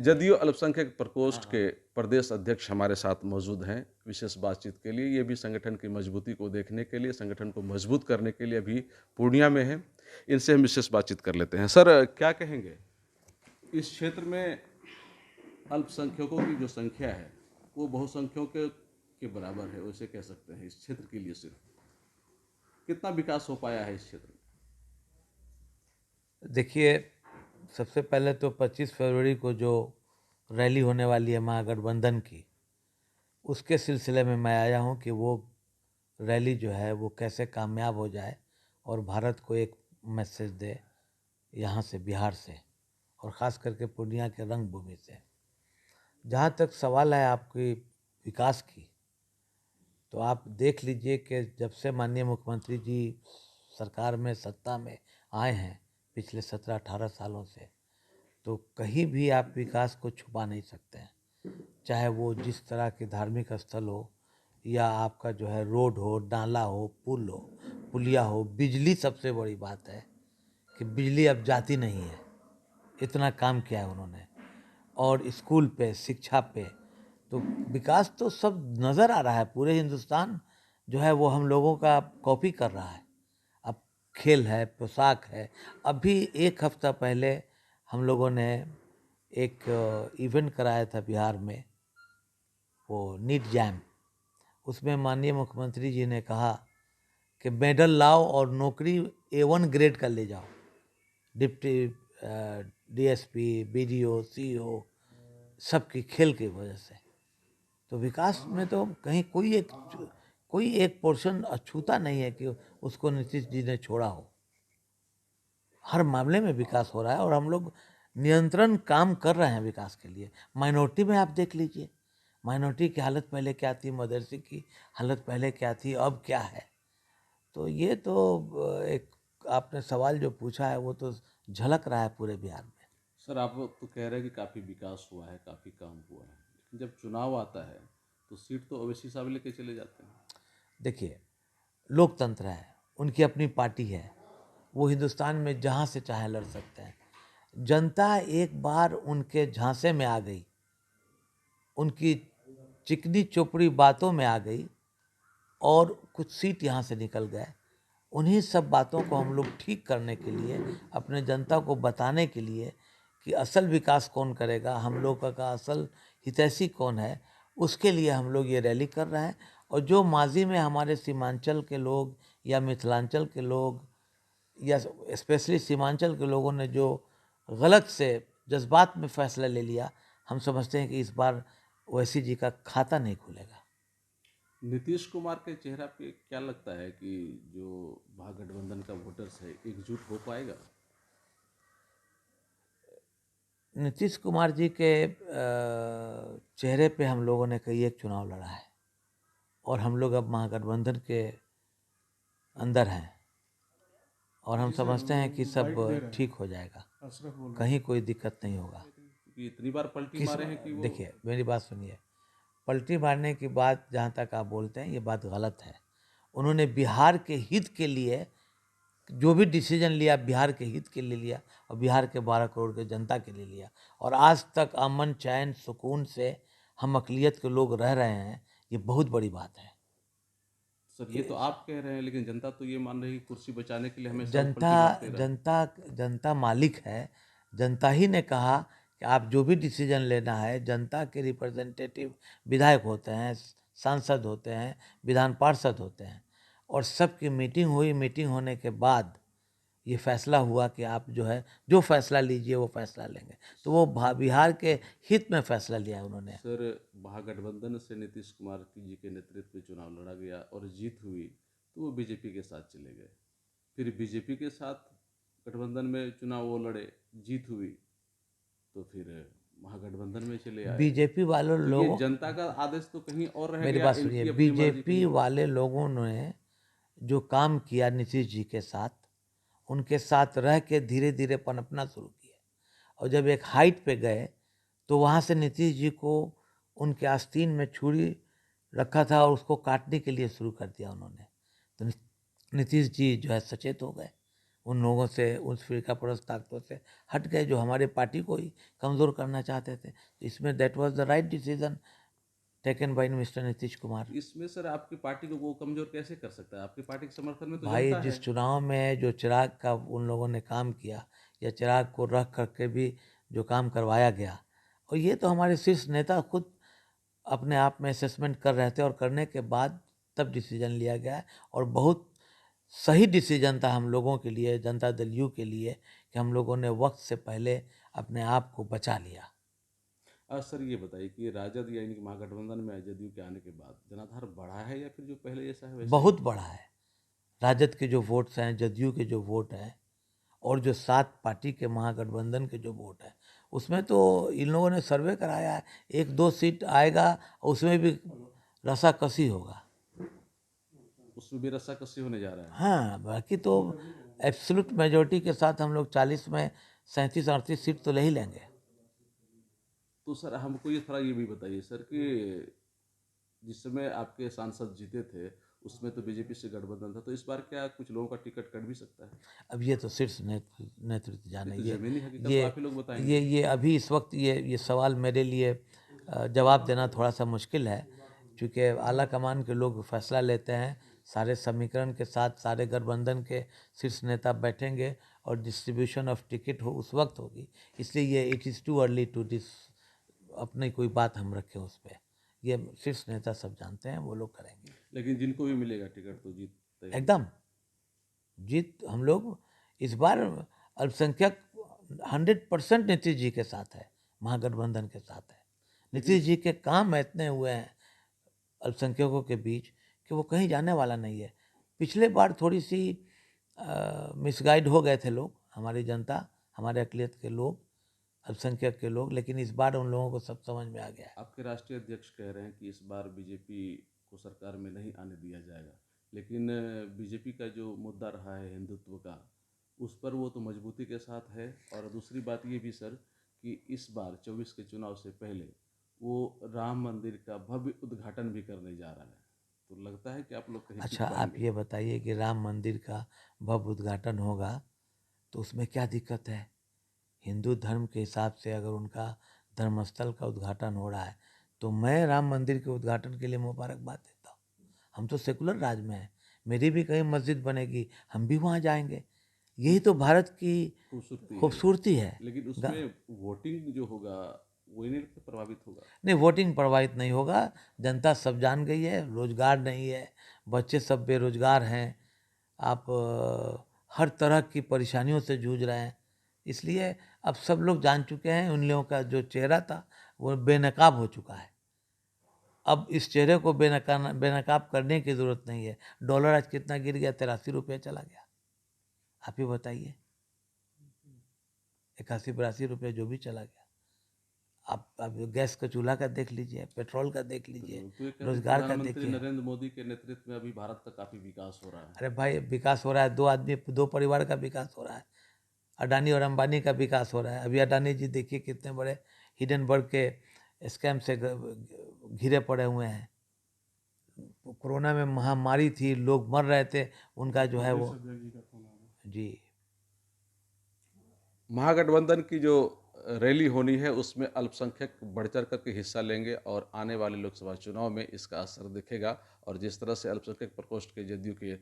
जदयू अल्पसंख्यक प्रकोष्ठ के प्रदेश अध्यक्ष हमारे साथ मौजूद हैं विशेष बातचीत के लिए। ये भी संगठन की मजबूती को देखने के लिए, संगठन को मजबूत करने के लिए अभी पूर्णिया में हैं। इनसे हम विशेष बातचीत कर लेते हैं। सर, क्या कहेंगे, इस क्षेत्र में अल्पसंख्यकों की जो संख्या है वो बहुसंख्यकों के बराबर है, वैसे कह सकते हैं। इस क्षेत्र के लिए सिर्फ कितना विकास हो पाया है इस क्षेत्र में? देखिए, सबसे पहले तो 25 फरवरी को जो रैली होने वाली है महागठबंधन की, उसके सिलसिले में मैं आया हूं कि वो रैली जो है वो कैसे कामयाब हो जाए और भारत को एक मैसेज दे यहाँ से, बिहार से, और ख़ास करके पूर्णिया के रंगभूमि से। जहाँ तक सवाल है आपकी विकास की, तो आप देख लीजिए कि जब से माननीय मुख्यमंत्री जी सरकार में, सत्ता में आए हैं पिछले 17-18 सालों से, तो कहीं भी आप विकास को छुपा नहीं सकते हैं। चाहे वो जिस तरह के धार्मिक स्थल हो, या आपका जो है रोड हो, नाला हो, पुल हो, पुलिया हो, बिजली सबसे बड़ी बात है कि बिजली अब जाती नहीं है, इतना काम किया है उन्होंने। और स्कूल पे, शिक्षा पे, तो विकास तो सब नज़र आ रहा है। पूरे हिंदुस्तान जो है वो हम लोगों का कॉपी कर रहा है। अब खेल है, पोशाक है। अभी एक हफ्ता पहले हम लोगों ने एक इवेंट कराया था बिहार में, वो नीट जैम। उसमें माननीय मुख्यमंत्री जी ने कहा कि मेडल लाओ और नौकरी A1 ग्रेड का ले जाओ। डिप्टी DSP, BDO, CO सबकी खेल की वजह से। तो विकास में तो कहीं कोई एक पोर्शन अछूता नहीं है कि उसको नीतीश जी ने छोड़ा हो। हर मामले में विकास हो रहा है और हम लोग नियंत्रण काम कर रहे हैं विकास के लिए। माइनॉरिटी में आप देख लीजिए, माइनॉरिटी की हालत पहले क्या थी, मदरसे की हालत पहले क्या थी, अब क्या है। तो ये तो एक आपने सवाल जो पूछा है वो तो झलक रहा है पूरे बिहार में। सर, आप तो कह रहे हैं कि काफ़ी विकास हुआ है, काफ़ी काम हुआ है, लेकिन जब चुनाव आता है तो सीट तो ओवैसी साहब लेके चले जाते हैं। देखिए, लोकतंत्र है, उनकी अपनी पार्टी है, वो हिंदुस्तान में जहाँ से चाहे लड़ सकते हैं। जनता एक बार उनके झांसे में आ गई, उनकी चिकनी चोपड़ी बातों में आ गई और कुछ सीट यहाँ से निकल गए। उन्हीं सब बातों को हम लोग ठीक करने के लिए, अपने जनता को बताने के लिए कि असल विकास कौन करेगा, हम लोग का असल हितैषी कौन है, उसके लिए हम लोग ये रैली कर रहे हैं। और जो माजी में हमारे सीमांचल के लोग या मिथिलांचल के लोग या स्पेशली सीमांचल के लोगों ने जो गलत से जज्बात में फैसला ले लिया, हम समझते हैं कि इस बार ओवैसी जी का खाता नहीं खुलेगा। नीतीश कुमार के चेहरा पे क्या लगता है कि जो महागठबंधन का वोटर्स है एकजुट हो पाएगा? नीतीश कुमार जी के चेहरे पे हम लोगों ने कई एक चुनाव लड़ा है और हम लोग अब महागठबंधन के अंदर हैं और हम समझते हैं कि सब ठीक हो जाएगा, कहीं कोई दिक्कत नहीं होगा। कि इतनी बार पलटी किस मारे हैं कि वो देखिए, मेरी बात सुनिए, पलटी मारने की बात जहाँ तक आप बोलते हैं ये बात गलत है। उन्होंने बिहार के हित के लिए जो भी डिसीजन लिया, बिहार के हित के लिए लिया और बिहार के 12 करोड़ के जनता के लिए लिया। और आज तक अमन, चैन, सुकून से हम अक़लियत के लोग रह रहे हैं, ये बहुत बड़ी बात है। सर, ये तो आप कह रहे हैं, लेकिन जनता तो ये मान रही है कि कुर्सी बचाने के लिए हमेशा वो जनता पलटी मारते रहे। जनता जनता मालिक है। जनता ही ने कहा कि आप जो भी डिसीजन लेना है, जनता के रिप्रेजेंटेटिव विधायक होते हैं, सांसद होते हैं, विधान पार्षद होते हैं, और सबकी मीटिंग हुई। मीटिंग होने के बाद ये फैसला हुआ कि आप जो है जो फैसला लीजिए वो फैसला लेंगे। तो वो बिहार के हित में फैसला लिया है उन्होंने। सर, महागठबंधन से नीतीश कुमार जी के नेतृत्व में चुनाव लड़ा गया और जीत हुई तो वो बीजेपी के साथ चले गए। फिर बीजेपी के साथ गठबंधन में चुनाव वो लड़े, जीत हुई तो फिर महागठबंधन में चले आए। बीजेपी वाले तो ये लोगों जनता का आदेश तो कहीं और रह मेरी गया, बात सुनिए, इनकी अपनी मर्जी बीजेपी कहीं। वाले लोगों ने जो काम किया नीतीश जी के साथ, उनके साथ रह के धीरे धीरे पनपना शुरू किया। और जब एक हाइट पे गए तो वहाँ से नीतीश जी को उनके आस्तीन में छुरी रखा था और उसको काटने के लिए शुरू कर दिया उन्होंने। तो नीतीश जी जो है सचेत हो गए, उन लोगों से, उस फिरका परस्त ताकतों से हट गए जो हमारे पार्टी को ही कमज़ोर करना चाहते थे। इसमें that was the right decision taken by mister Nitish Kumar. इसमें सर आपकी पार्टी को वो कमजोर कैसे कर सकता है? आपकी पार्टी के समर्थन में तो भाई जनता जिस है। चुनाव में जो चिराग का उन लोगों ने काम किया, या चिराग को रख करके भी जो काम करवाया गया, और ये तो हमारे शीर्ष नेता खुद अपने आप में असेसमेंट कर रहे थे, और करने के बाद तब डिसीजन लिया गया है। और बहुत सही डिसीजन था हम लोगों के लिए, जनता दल यू के लिए, कि हम लोगों ने वक्त से पहले अपने आप को बचा लिया। सर ये बताइए कि राजद यानी कि महागठबंधन में जदयू के आने के बाद जनाधार बढ़ा है या फिर जो पहले जैसा है वैसा ही? बहुत बड़ा है। राजद के जो वोट्स हैं, जदयू के जो वोट हैं, और जो 7 पार्टी के महागठबंधन के जो वोट हैं, उसमें तो इन लोगों ने सर्वे कराया है, 1-2 सीट आएगा, उसमें भी रसाकसी होगा। उसमें भी रस्साकसी होने जा रहा है। हाँ, बाकी तो एब्सोल्यूट मेजोरिटी के साथ हम लोग 40 में 37-38 सीट तो ले ही लेंगे। तो सर हमको ये थोड़ा ये भी बताइए सर कि जिस समय आपके सांसद जीते थे उसमें तो बीजेपी से गठबंधन था, तो इस बार क्या कुछ लोगों का टिकट कट भी सकता है? अब ये तो शीर्ष नेतृत्व जाने। तो जमीनी हकीकत ये तो आप ही लोग बताएंगे। ये अभी इस वक्त ये सवाल मेरे लिए जवाब देना थोड़ा सा मुश्किल है, क्योंकि आला कमान के लोग फैसला लेते हैं, सारे समीकरण के साथ सारे गठबंधन के शीर्ष नेता बैठेंगे और डिस्ट्रीब्यूशन ऑफ टिकट हो उस वक्त होगी। इसलिए ये it is too early to अपनी कोई बात हम रखें उस पर। ये शीर्ष नेता सब जानते हैं, वो लोग करेंगे। लेकिन जिनको भी मिलेगा टिकट तो जीत तय है। एकदम जीत। हम लोग इस बार अल्पसंख्यक 100% नीतीश जी के साथ है, महागठबंधन के साथ है। नीतीश जी के काम इतने हुए हैं अल्पसंख्यकों के बीच कि वो कहीं जाने वाला नहीं है। पिछले बार थोड़ी सी मिसगाइड हो गए थे लोग, हमारी जनता, हमारे अकलियत के लोग, अल्पसंख्यक के लोग, लेकिन इस बार उन लोगों को सब समझ में आ गया है। आपके राष्ट्रीय अध्यक्ष कह रहे हैं कि इस बार बीजेपी को सरकार में नहीं आने दिया जाएगा, लेकिन बीजेपी का जो मुद्दा रहा है हिंदुत्व का, उस पर वो तो मजबूती के साथ है। और दूसरी बात ये भी सर कि इस बार 24 के चुनाव से पहले वो राम मंदिर का भव्य उद्घाटन भी करने जा रहा है, तो लगता है कि आप लोग कहीं अच्छा, जीत आप पाएंगे? ये बताइए कि राम मंदिर का भव्य उद्घाटन होगा तो उसमें क्या दिक्कत है? हिंदू धर्म के हिसाब से अगर उनका धर्मस्थल का उद्घाटन हो रहा है, तो मैं राम मंदिर के उद्घाटन के लिए मुबारकबाद देता हूँ। हम तो सेकुलर राज में हैं, मेरी भी कहीं मस्जिद बनेगी, हम भी वहाँ जाएंगे। यही तो भारत की खूबसूरती है। लेकिन उसमें वोटिंग जो होगा वही नहीं प्रभावित होगा। नहीं, वोटिंग प्रभावित नहीं होगा। जनता सब जान गई है, रोजगार नहीं है, बच्चे सब बेरोजगार हैं, आप हर तरह की परेशानियों से जूझ रहे हैं। इसलिए अब सब लोग जान चुके हैं, उन लोगों का जो चेहरा था वो बेनकाब हो चुका है। अब इस चेहरे को बेनकाब करने की ज़रूरत नहीं है। डॉलर आज कितना गिर गया? 83 रुपये चला गया। आप ही बताइए, 81-82 रुपये जो भी चला गया। आप गैस का चूल्हा का देख लीजिए, पेट्रोल का देख लीजिए, रोजगार का प्रधानमंत्री देखिए। नरेंद्र मोदी के नेतृत्व में अभी भारत का काफी विकास हो रहा है। अरे भाई, विकास हो रहा है, 2 आदमी 2 परिवार का विकास हो रहा है, अडानी और अंबानी का विकास हो रहा है। अभी अडानी जी देखिए कितने बड़े हिडनबर्ग के स्कैम से घिरे पड़े हुए हैं। कोरोना में महामारी थी, लोग मर रहे थे, उनका जो है वो जी। महागठबंधन की जो रैली होनी है उसमें अल्पसंख्यक बढ़ चढ़ करके हिस्सा लेंगे और आने वाले लोकसभा चुनाव में इसका असर दिखेगा। और जिस तरह से अल्पसंख्यक प्रकोष्ठ के जदयू के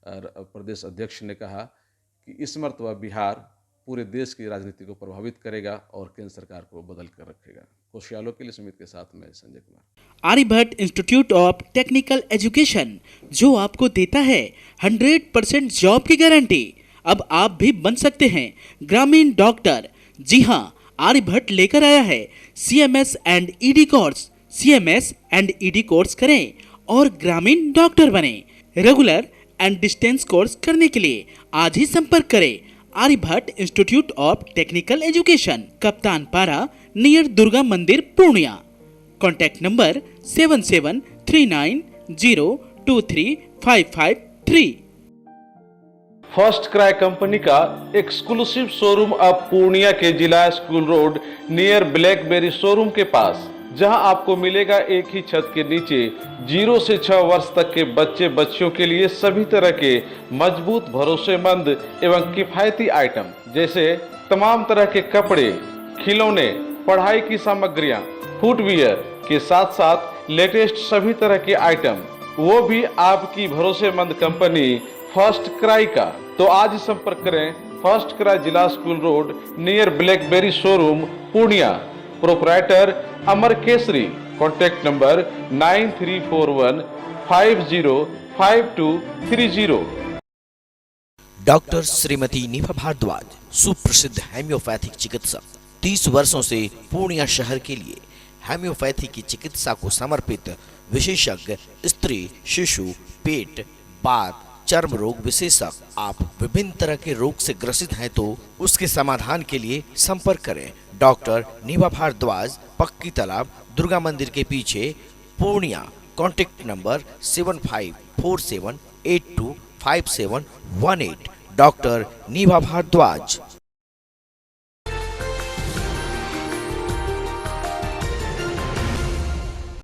प्रदेश अध्यक्ष ने कहा कि इस मर्तबा बिहार पूरे देश की राजनीति को प्रभावित करेगा और केंद्र सरकार को बदल कर रखेगा। कोशियालों के लिए समिति के साथ मैं Sanjay Kumar. Aryabhatta institute of technical education, जो आपको देता है 100% जॉब की गारंटी। अब आप भी बन सकते हैं ग्रामीण डॉक्टर। जी हाँ, आर्यभट्ट लेकर आया है CMS and ED course. CMS and ED course करें और ग्रामीण डॉक्टर बने। रेगुलर एंड डिस्टेंस कोर्स करने के लिए आज ही संपर्क करें Aryabhatta institute of technical education, Kaptan Para, near Durga Mandir, Purnia. Contact number 7739023553। FirstCry company का एक्सक्लूसिव शोरूम अब पूर्णिया के जिला school road near BlackBerry showroom के पास। जहां आपको मिलेगा एक ही छत के नीचे 0 से 6 वर्ष तक के बच्चे बच्चियों के लिए सभी तरह के मजबूत, भरोसेमंद एवं किफायती आइटम जैसे तमाम तरह के कपड़े, खिलौने, पढ़ाई की सामग्रियां, फुटवियर के साथ साथ लेटेस्ट सभी तरह के आइटम, वो भी आपकी भरोसेमंद कंपनी फर्स्ट क्राई का। तो आज ही संपर्क करें फर्स्ट क्राई, जिला school road, near BlackBerry showroom, Purnia. Proprietor Amar Kesari. Contact number 9341505230। Doctor Shrimati Nibha Bhardwaj, सुप्रसिद्ध हेम्योपैथिक चिकित्सक, 30 वर्षों से पूर्णिया शहर के लिए हेम्योपैथी की चिकित्सा को समर्पित विशेषज्ञ, स्त्री, शिशु, पेट, बात, चर्म रोग विशेषज्ञ। आप विभिन्न तरह के रोग से ग्रसित हैं तो उसके समाधान के लिए संपर्क करें डॉक्टर निभा भारद्वाज, पक्की तालाब, दुर्गा मंदिर के पीछे, पूर्णिया। Contact number 7547825718। डॉक्टर निभा भारद्वाज।